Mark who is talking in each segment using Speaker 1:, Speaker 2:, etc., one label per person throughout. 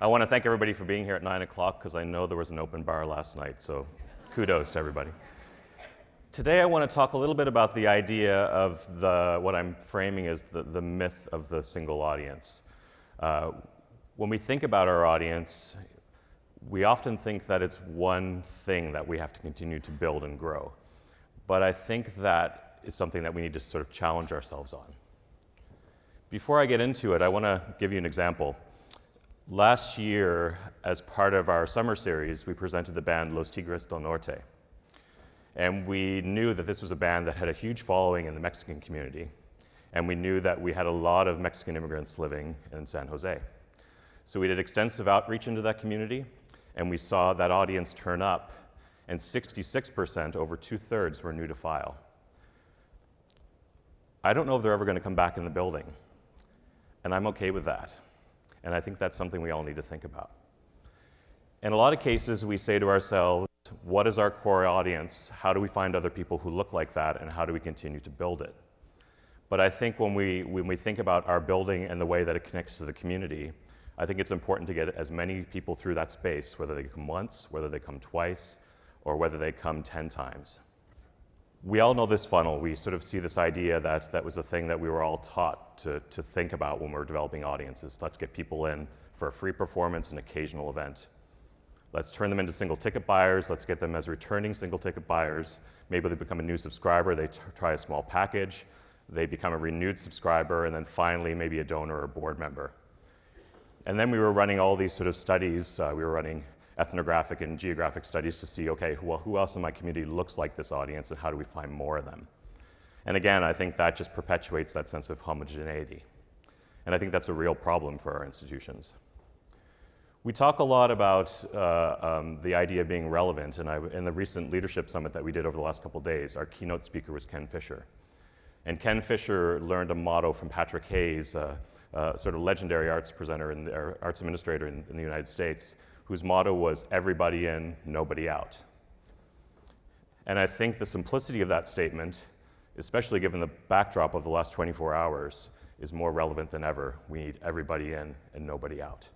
Speaker 1: want to thank everybody for being here at 9 o'clock because I know there was an open bar last night, so kudos to everybody. Today I want to talk a little bit about the idea of what I'm framing as the myth of the single audience. When we think about our audience, we often think that it's one thing that we have to continue to build and grow. But I think that is something that we need to sort of challenge ourselves on. Before I get into it, I want to give you an example. Last year, as part of our summer series, we presented the band Los Tigres del Norte. And we knew that this was a band that had a huge following in the Mexican community. And we knew that we had a lot of Mexican immigrants living in San Jose. So we did extensive outreach into that community, and we saw that audience turn up, and 66%, over 2/3, were new to file. I don't know if they're ever going to come back in the building, and I'm okay with that. And I think that's something we all need to think about. In a lot of cases, we say to ourselves, what is our core audience? How do we find other people who look like that, and how do we continue to build it? But I think when we think about our building and the way that it connects to the community, I think it's important to get as many people through that space, whether they come once, whether they come twice, or whether they come 10 times. We all know this funnel. We sort of see this idea that was the thing that we were all taught to think about when we were developing audiences. Let's get people in for a free performance, an occasional event. Let's turn them into single ticket buyers. Let's get them as returning single ticket buyers. Maybe they become a new subscriber. They try a small package. They become a renewed subscriber, and then finally maybe a donor or board member. And then we were running all these sort of studies. We were running ethnographic and geographic studies to see, okay, well, who else in my community looks like this audience, and how do we find more of them? And again, I think that just perpetuates that sense of homogeneity. And I think that's a real problem for our institutions. We talk a lot about the idea of being relevant, and in the recent leadership summit that we did over the last couple of days, our keynote speaker was Ken Fisher. And Ken Fisher learned a motto from Patrick Hayes, sort of legendary arts presenter and arts administrator in the United States, whose motto was, everybody in, nobody out. And I think the simplicity of that statement, especially given the backdrop of the last 24 hours, is more relevant than ever. We need everybody in and nobody out.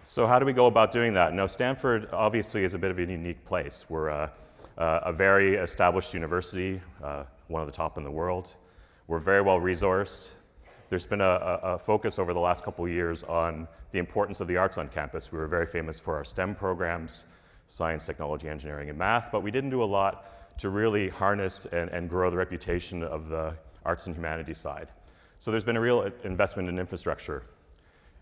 Speaker 1: So how do we go about doing that? Now, Stanford obviously is a bit of a unique place. We're a very established university, one of the top in the world. We're very well resourced. There's been a focus over the last couple of years on the importance of the arts on campus. We were very famous for our STEM programs, science, technology, engineering, and math, but we didn't do a lot to really harness and grow the reputation of the arts and humanities side. So there's been a real investment in infrastructure.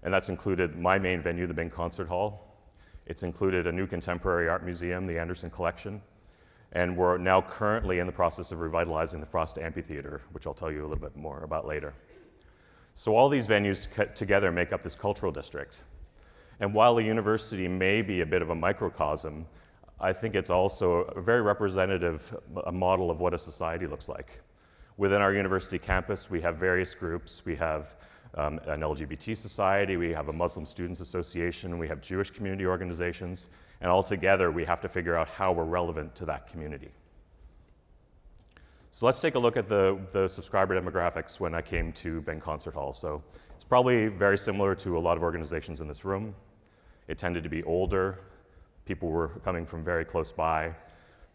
Speaker 1: And that's included my main venue, the Bing Concert Hall. It's included a new contemporary art museum, the Anderson Collection. And we're now currently in the process of revitalizing the Frost Amphitheater, which I'll tell you a little bit more about later. So all these venues together make up this cultural district. And while the university may be a bit of a microcosm, I think it's also a very representative model of what a society looks like. Within our university campus, we have various groups. We have an LGBT society, we have a Muslim Students Association, we have Jewish community organizations, and all together we have to figure out how we're relevant to that community. So let's take a look at the subscriber demographics when I came to Bing Concert Hall. So it's probably very similar to a lot of organizations in this room. It tended to be older. People were coming from very close by.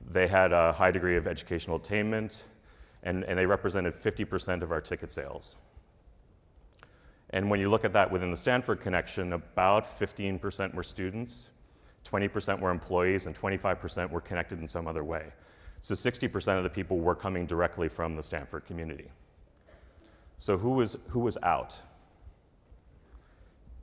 Speaker 1: They had a high degree of educational attainment, and they represented 50% of our ticket sales. And when you look at that within the Stanford connection, about 15% were students, 20% were employees, and 25% were connected in some other way. So 60% of the people were coming directly from the Stanford community. So who was out?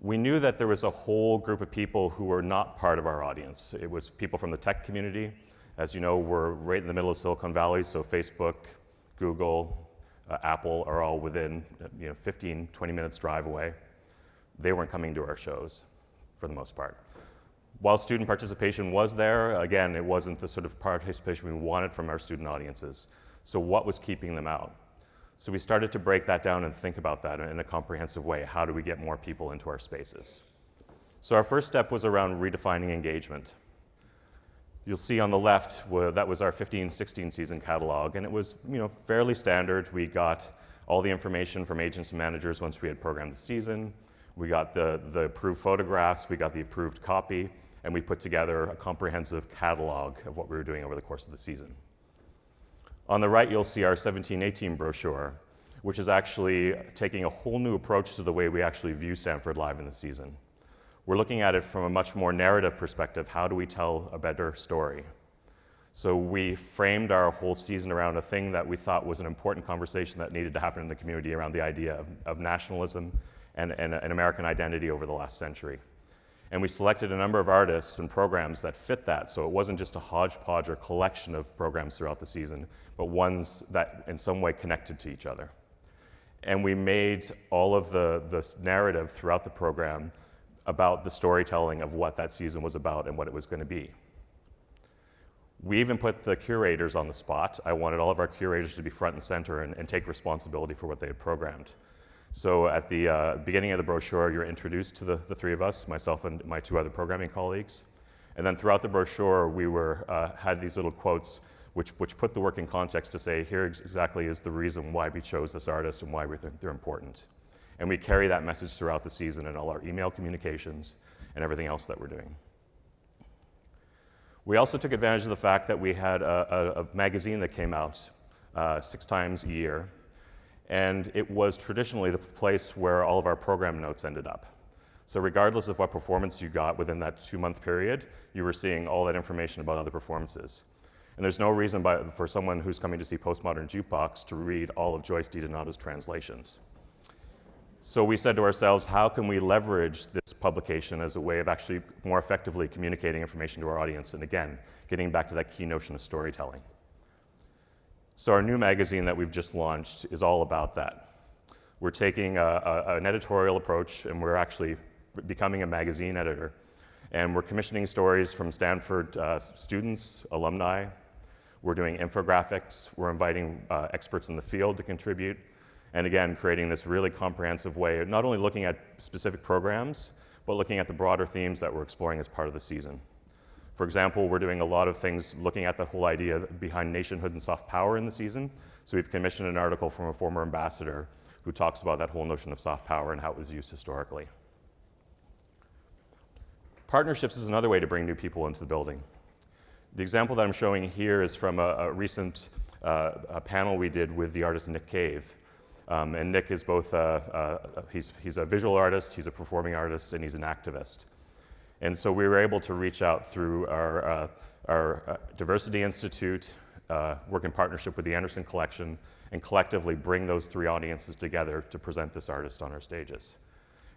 Speaker 1: We knew that there was a whole group of people who were not part of our audience. It was people from the tech community. As you know, we're right in the middle of Silicon Valley, so Facebook, Google, Apple are all within 15, 20 minutes drive away. They weren't coming to our shows for the most part. While student participation was there, again, it wasn't the sort of participation we wanted from our student audiences. So what was keeping them out? So we started to break that down and think about that in a comprehensive way. How do we get more people into our spaces? So our first step was around redefining engagement. You'll see on the left, that was our 15-16 season catalog, and it was fairly standard. We got all the information from agents and managers once we had programmed the season. We got the approved photographs, we got the approved copy, and we put together a comprehensive catalog of what we were doing over the course of the season. On the right, you'll see our 17-18 brochure, which is actually taking a whole new approach to the way we actually view Stanford Live in the season. We're looking at it from a much more narrative perspective. How do we tell a better story? So we framed our whole season around a thing that we thought was an important conversation that needed to happen in the community around the idea of nationalism and American identity over the last century. And we selected a number of artists and programs that fit that, so it wasn't just a hodgepodge or collection of programs throughout the season, but ones that in some way connected to each other. And we made all of the narrative throughout the program about the storytelling of what that season was about and what it was going to be. We even put the curators on the spot. I wanted all of our curators to be front and center and take responsibility for what they had programmed. So at the beginning of the brochure, you're introduced to the three of us, myself and my two other programming colleagues. And then throughout the brochure, we had these little quotes which put the work in context to say, here exactly is the reason why we chose this artist and why we think they're important. And we carry that message throughout the season in all our email communications and everything else that we're doing. We also took advantage of the fact that we had a magazine that came out 6 times a year, and it was traditionally the place where all of our program notes ended up. So regardless of what performance you got within that 2-month period, you were seeing all that information about other performances. And there's no reason for someone who's coming to see Postmodern Jukebox to read all of Joyce DiDonato's translations. So we said to ourselves, how can we leverage this publication as a way of actually more effectively communicating information to our audience? And again, getting back to that key notion of storytelling. So our new magazine that we've just launched is all about that. We're taking an editorial approach, and we're actually becoming a magazine editor. And we're commissioning stories from Stanford students, alumni. We're doing infographics. We're inviting experts in the field to contribute. And again, creating this really comprehensive way of not only looking at specific programs, but looking at the broader themes that we're exploring as part of the season. For example, we're doing a lot of things looking at the whole idea behind nationhood and soft power in the season. So we've commissioned an article from a former ambassador who talks about that whole notion of soft power and how it was used historically. Partnerships is another way to bring new people into the building. The example that I'm showing here is from a recent panel we did with the artist Nick Cave. And Nick is both, he's a visual artist, he's a performing artist, and he's an activist. And so we were able to reach out through our Diversity Institute, work in partnership with the Anderson Collection, and collectively bring those 3 audiences together to present this artist on our stages.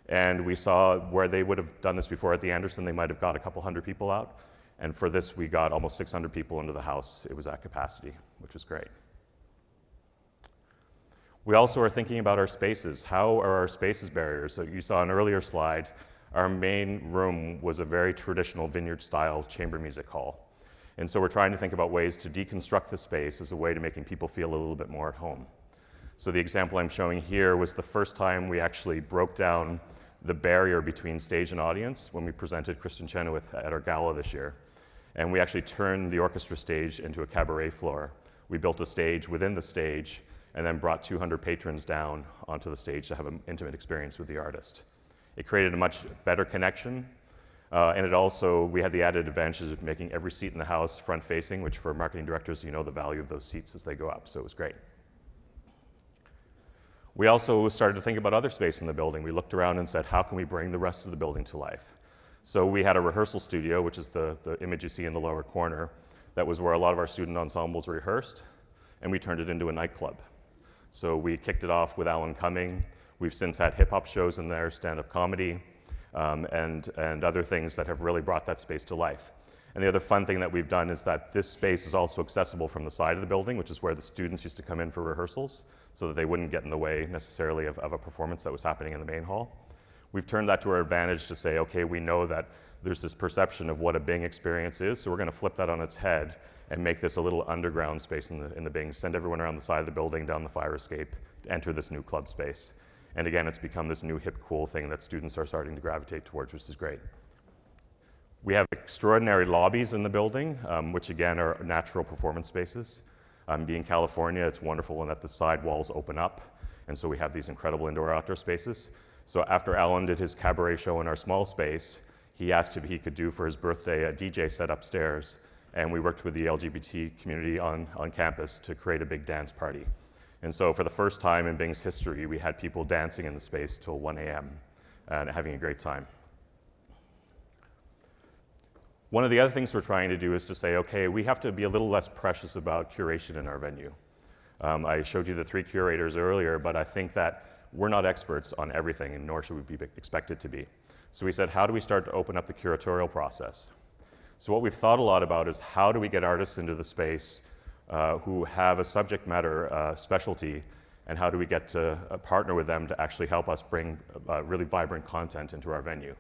Speaker 1: And we saw where they would have done this before at the Anderson, they might have got a couple hundred people out. And for this, we got almost 600 people into the house. It was at capacity, which was great. We also are thinking about our spaces. How are our spaces barriers? So you saw an earlier slide, our main room was a very traditional vineyard-style chamber music hall. And so we're trying to think about ways to deconstruct the space as a way to making people feel a little bit more at home. So the example I'm showing here was the first time we actually broke down the barrier between stage and audience when we presented Kristen Chenoweth at our gala this year. And we actually turned the orchestra stage into a cabaret floor. We built a stage within the stage and then brought 200 patrons down onto the stage to have an intimate experience with the artist. It created a much better connection, and it also, we had the added advantages of making every seat in the house front-facing, which for marketing directors, you know the value of those seats as they go up, so it was great. We also started to think about other space in the building. We looked around and said, how can we bring the rest of the building to life? So we had a rehearsal studio, which is the image you see in the lower corner. That was where a lot of our student ensembles rehearsed, and we turned it into a nightclub. So we kicked it off with Alan Cumming. We've since had hip-hop shows in there, stand-up comedy, and other things that have really brought that space to life. And the other fun thing that we've done is that this space is also accessible from the side of the building, which is where the students used to come in for rehearsals, so that they wouldn't get in the way necessarily of a performance that was happening in the main hall. We've turned that to our advantage to say, okay, we know that there's this perception of what a Bing experience is, so we're going to flip that on its head and make this a little underground space in the Bing, send everyone around the side of the building, down the fire escape, to enter this new club space. And again, it's become this new hip, cool thing that students are starting to gravitate towards, which is great. We have extraordinary lobbies in the building, which again are natural performance spaces. Being California, it's wonderful in that the side walls open up, and so we have these incredible indoor-outdoor spaces. So after Alan did his cabaret show in our small space, he asked if he could do for his birthday a DJ set upstairs, and we worked with the LGBT community on campus to create a big dance party. And so for the first time in Bing's history, we had people dancing in the space till 1 a.m. and having a great time. One of the other things we're trying to do is to say, okay, we have to be a little less precious about curation in our venue. I showed you the 3 curators earlier, but I think that we're not experts on everything, and nor should we be expected to be. So we said, how do we start to open up the curatorial process? So what we've thought a lot about is how do we get artists into the space who have a subject matter specialty, and how do we get to partner with them to actually help us bring really vibrant content into our venue.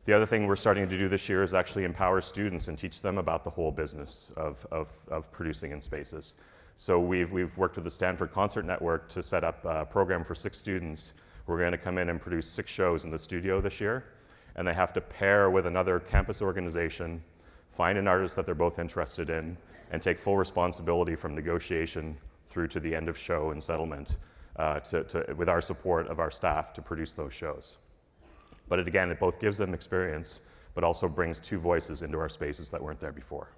Speaker 1: The other thing we're starting to do this year is actually empower students and teach them about the whole business of producing in spaces. So we've worked with the Stanford Concert Network to set up a program for 6 students. We're going to come in and produce 6 shows in the studio this year, and they have to pair with another campus organization, find an artist that they're both interested in, and take full responsibility from negotiation through to the end of show and settlement with our support of our staff to produce those shows. But again, it both gives them experience, but also brings 2 voices into our spaces that weren't there before.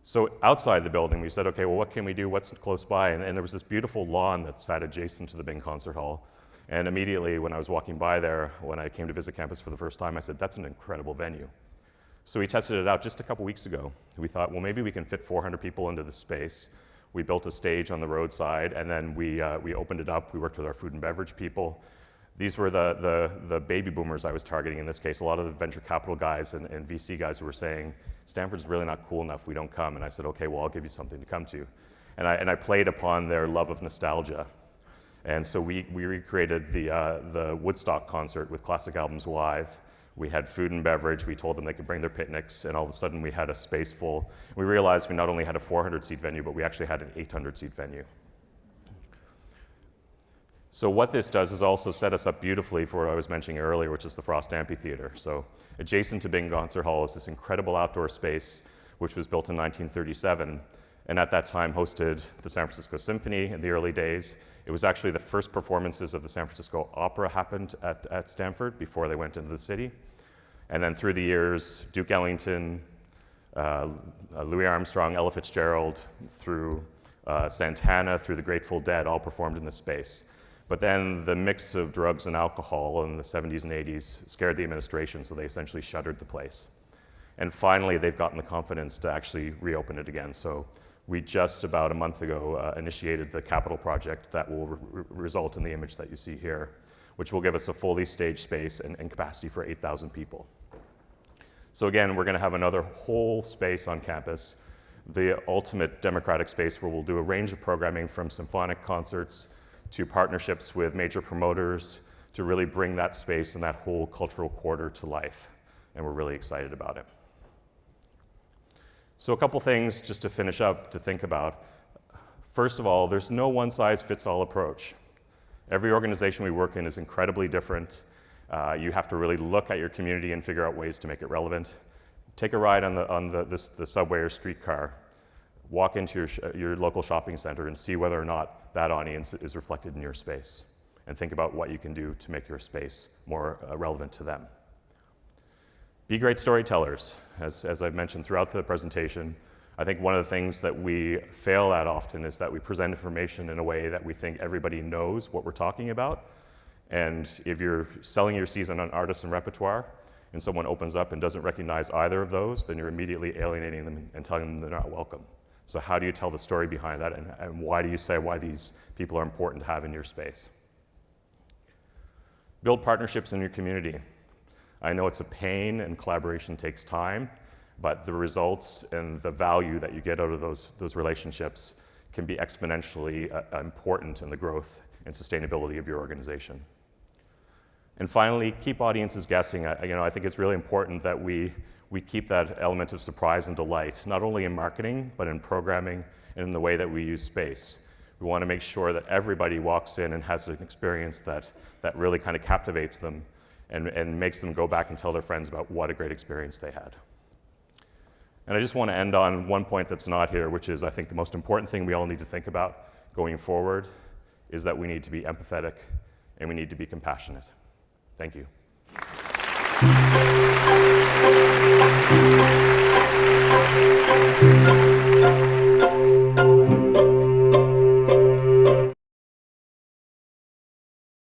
Speaker 1: So outside the building, we said, okay, well, what can we do? What's close by? And there was this beautiful lawn that sat adjacent to the Bing Concert Hall. And immediately when I was walking by there, when I came to visit campus for the first time, I said, that's an incredible venue. So we tested it out just a couple weeks ago. We thought, well, maybe we can fit 400 people into the space. We built a stage on the roadside, and then we opened it up. We worked with our food and beverage people. These were the baby boomers I was targeting in this case, a lot of the venture capital guys and VC guys who were saying, Stanford's really not cool enough, we don't come. And I said, okay, well, I'll give you something to come to. And I played upon their love of nostalgia. And so we recreated the Woodstock concert with classic albums live. We had food and beverage, we told them they could bring their picnics, and all of a sudden we had a space full. We realized we not only had a 400-seat venue, but we actually had an 800-seat venue. So what this does is also set us up beautifully for what I was mentioning earlier, which is the Frost Amphitheater. So adjacent to Bing Concert Hall is this incredible outdoor space, which was built in 1937, and at that time hosted the San Francisco Symphony in the early days. It was actually the first performances of the San Francisco Opera happened at Stanford before they went into the city. And then through the years, Duke Ellington, Louis Armstrong, Ella Fitzgerald, through Santana, through the Grateful Dead, all performed in this space. But then the mix of drugs and alcohol in the 70s and 80s scared the administration, so they essentially shuttered the place. And finally, they've gotten the confidence to actually reopen it again. So we just about a month ago initiated the capital project that will result in the image that you see here, which will give us a fully staged space and capacity for 8,000 people. So again, we're going to have another whole space on campus, the ultimate democratic space where we'll do a range of programming from symphonic concerts to partnerships with major promoters to really bring that space and that whole cultural quarter to life. And we're really excited about it. So a couple things just to finish up to think about. First of all, there's no one-size-fits-all approach. Every organization we work in is incredibly different. You have to really look at your community and figure out ways to make it relevant. Take a ride on the subway or streetcar. Walk into your local shopping center and see whether or not that audience is reflected in your space. And think about what you can do to make your space more relevant to them. Be great storytellers. As I've mentioned throughout the presentation, I think one of the things that we fail at often is that we present information in a way that we think everybody knows what we're talking about. And if you're selling your season on artists and repertoire, and someone opens up and doesn't recognize either of those, then you're immediately alienating them and telling them they're not welcome. So how do you tell the story behind that, and why do you say why these people are important to have in your space? Build partnerships in your community. I know it's a pain and collaboration takes time, but the results and the value that you get out of those relationships can be exponentially important in the growth and sustainability of your organization. And finally, keep audiences guessing. I think it's really important that we keep that element of surprise and delight, not only in marketing, but in programming and in the way that we use space. We want to make sure that everybody walks in and has an experience that really kind of captivates them. and makes them go back and tell their friends about what a great experience they had. And I just want to end on one point that's not here, which is I think the most important thing we all need to think about going forward is that we need to be empathetic and we need to be compassionate. Thank you.